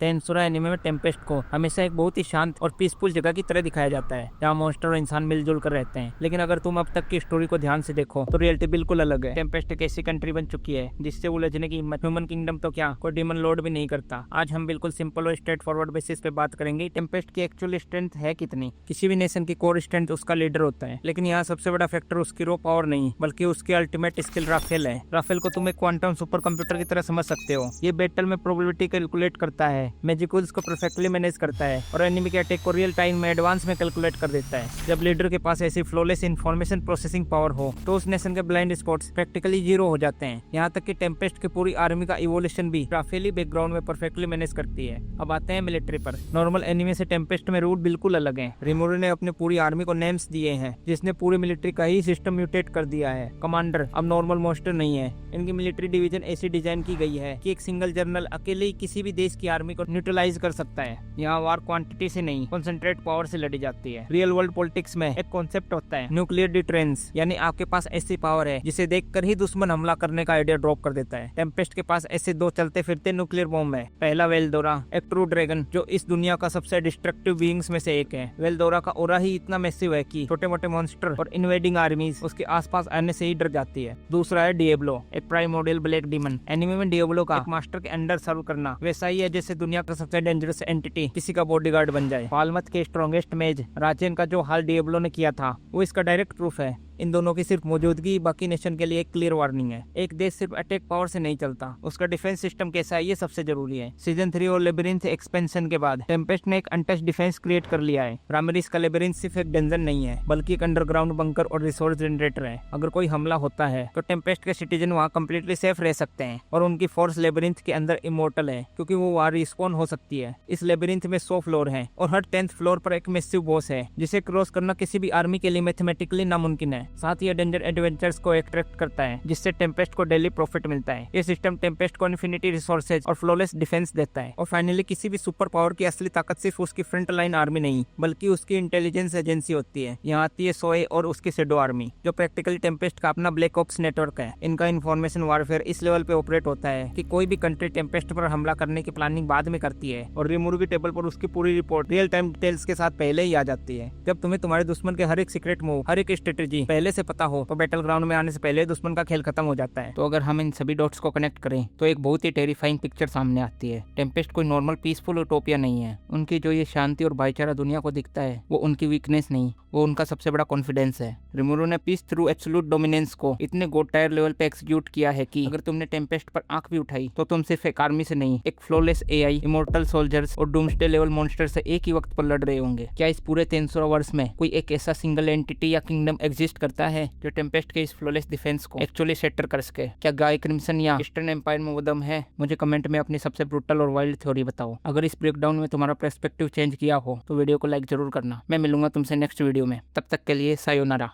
तेंसुरा anime में Tempest को हमेशा एक बहुत ही शांत और पीसफुल जगह की तरह दिखाया जाता है जहाँ मॉन्स्टर और इंसान मिलजुल कर रहते हैं। लेकिन अगर तुम अब तक की स्टोरी को ध्यान से देखो तो रियलिटी बिल्कुल अलग है। टेम्पेस्ट एक ऐसी कंट्री बन चुकी है जिससे उलझने की हिम्मत ह्यूमन किंगडम तो क्या कोई डीमन लॉर्ड भी नहीं करता। आज हम बिल्कुल सिंपल और स्ट्रेट फॉरवर्ड बेसिस पे बात करेंगे टेम्पेस्ट की एक्चुअल स्ट्रेंथ है कितनी। किसी भी नेशन की कोर स्ट्रेंथ उसका लीडर होता है, लेकिन यहाँ सबसे बड़ा फैक्टर उसकी रो पावर नहीं बल्कि उसकी अल्टीमेट स्किल राफेल है। राफेल को तुम एक क्वांटम सुपर कंप्यूटर की तरह समझ सकते हो। ये बैटल में प्रोबेबिलिटी कैलकुलेट करता है, मैजिकल्स को परफेक्टली मैनेज करता है और एनिमी के अटैक को रियल टाइम में एडवांस में कैलकुलेट कर देता है। जब लीडर के पास ऐसी फ्लॉलेस इंफॉर्मेशन प्रोसेसिंग पावर हो तो उस नेशन के ब्लाइंड स्पॉट्स प्रैक्टिकली जीरो हो जाते हैं। यहाँ तक कि टेम्पेस्ट की पूरी आर्मी का इवोल्यूशन भी राफेली बैकग्राउंड में परफेक्टली मैनेज करती है। अब आते हैं मिलिट्री पर। नॉर्मल एनिमी से टेम्पेस्ट में रूट बिल्कुल अलग है। रिमोरी ने अपनी पूरी आर्मी को नेम्स दिए हैं जिसने पूरी मिलिट्री का ही सिस्टम म्यूटेट कर दिया है। कमांडर अब नॉर्मल मॉन्स्टर नहीं है। इनकी मिलिट्री डिवीजन ऐसी डिजाइन की गई है कि एक सिंगल जनरल अकेले ही किसी भी देश की आर्मी को न्यूट्रलाइज कर सकता है। यहाँ वार क्वांटिटी से नहीं कॉन्सेंट्रेट पावर से लड़ी जाती है। रियल वर्ल्ड पॉलिटिक्स में एक कॉन्सेप्ट होता है न्यूक्लियर डिटरेंस, यानी आपके पास ऐसी पावर है जिसे देखकर ही दुश्मन हमला करने का आइडिया ड्रॉप कर देता है। टेम्पेस्ट के पास ऐसे दो चलते फिरते न्यूक्लियर बॉम्ब है। पहला वेल्डोरा, एक ट्रू ड्रैगन जो इस दुनिया का सबसे डिस्ट्रक्टिव बीइंग्स में से एक है। वेल्डोरा का ओरा ही इतना मैसिव है कि छोटे मोटे मॉन्स्टर और इन्वेडिंग आर्मीज उसके आसपास आने से ही डर जाती है। दूसरा है डिएब्लो, एक प्राइमोर्डियल ब्लैक डीमन। एनिमे में डिएब्लो का एक मास्टर के अंडर सर्व करना वैसा ही है जैसे दुनिया का सबसे डेंजरस एंटिटी किसी का बॉडीगार्ड बन जाए। फालमत के स्ट्रॉन्गेस्ट मेज राजेन का जो हाल डिएब्लो ने किया था वो इसका डायरेक्ट प्रूफ है। इन दोनों की सिर्फ मौजूदगी बाकी नेशन के लिए एक क्लियर वार्निंग है। एक देश सिर्फ अटैक पावर से नहीं चलता, उसका डिफेंस सिस्टम कैसा है ये सबसे जरूरी है। सीजन 3 और लेबिरिंथ एक्सपेंशन के बाद टेम्पेस्ट ने एक अनटच्ड डिफेंस क्रिएट कर लिया है। रामिरिस का लेबिरिंथ सिर्फ एक डंजन नहीं है बल्कि एक अंडरग्राउंड बंकर और रिसोर्स जनरेटर है। अगर कोई हमला होता है तो टेम्पेस्ट के सिटीजन वहाँ कम्प्लीटली सेफ रह सकते हैं और उनकी फोर्स लेबिरिंथ के अंदर इमोर्टल है क्योंकि वो वहाँ रिस्पॉन हो सकती है। इस लेबिरिंथ में 100 फ्लोर है और हर 10th फ्लोर पर एक मैसिव बॉस है जिसे क्रॉस करना किसी भी आर्मी के लिए मैथमेटिकली नामुमकिन है। साथ ही डेंजर एडवेंचर्स को अट्रैक्ट करता है जिससे टेम्पेस्ट को डेली प्रॉफिट मिलता है। ये सिस्टम टेम्पेस्ट को इन्फिनिटी रिसोर्सेज और फ्लॉलेस डिफेंस देता है। और फाइनली किसी भी सुपर पावर की असली ताकत सिर्फ उसकी फ्रंट लाइन आर्मी नहीं बल्कि उसकी इंटेलिजेंस एजेंसी होती है। यहाँ आती है सोए और उसकी शेडो आर्मी जो प्रैक्टिकली टेम्पेस्ट का अपना ब्लैक ऑप्स नेटवर्क है। इनका इन्फॉर्मेशन वारफेयर इस लेवल पे ऑपरेट होता है कि कोई भी कंट्री टेम्पेस्ट पर हमला करने की प्लानिंग बाद में करती है और रिमूव की टेबल पर उसकी पूरी रिपोर्ट रियल टाइम डिटेल्स के साथ पहले ही आ जाती है। जब तुम्हें तुम्हारे दुश्मन के हर एक सीक्रेट मूव, हर एक स्ट्रेटेजी पहले से पता हो तो बैटल ग्राउंड में आने से पहले दुश्मन का खेल खत्म हो जाता है। तो अगर हम इन सभी डॉट्स को कनेक्ट करें तो एक बहुत ही टेरिफाइंग पिक्चर सामने आती है। टेम्पेस्ट कोई नॉर्मल पीसफुल यूटोपिया नहीं है। उनकी जो ये शांति और भाईचारा दुनिया को दिखता है वो उनकी वीकनेस नहीं, वो उनका सबसे बड़ा कॉन्फिडेंस है। रिमोरो ने पीस थ्रू एब्सोल्यूट डोमिनेंस को इतने गोड टायर लेवल पे एक्सिक्यूट किया है कि अगर तुमने टेम्पेस्ट पर आंख भी उठाई तो तुम सिर्फ एक आर्मी से नहीं, एक फ्लॉलेस एआई, इमोर्टल सोल्जर्स और डूम्सडे लेवल मॉन्स्टर से एक ही वक्त पर लड़ रहे होंगे। क्या इस पूरे 300 वर्ष में कोई एक ऐसा सिंगल एंटिटी या किंगडम एग्जिस्ट करता है जो टेम्पेस्ट के इस फ्लॉलेस डिफेंस को एक्चुअली सेटर कर सके? क्या गाय क्रिम्सन या ईस्टर्न एम्पायर में वो दम है? मुझे कमेंट में अपनी सबसे ब्रूटल और वाइल्ड थ्योरी बताओ। अगर इस ब्रेकडाउन में तुम्हारा पर्सपेक्टिव चेंज किया हो तो वीडियो को लाइक जरूर करना। मैं मिलूंगा तुमसे नेक्स्ट वीडियो में, तब तक के लिए सायोनारा।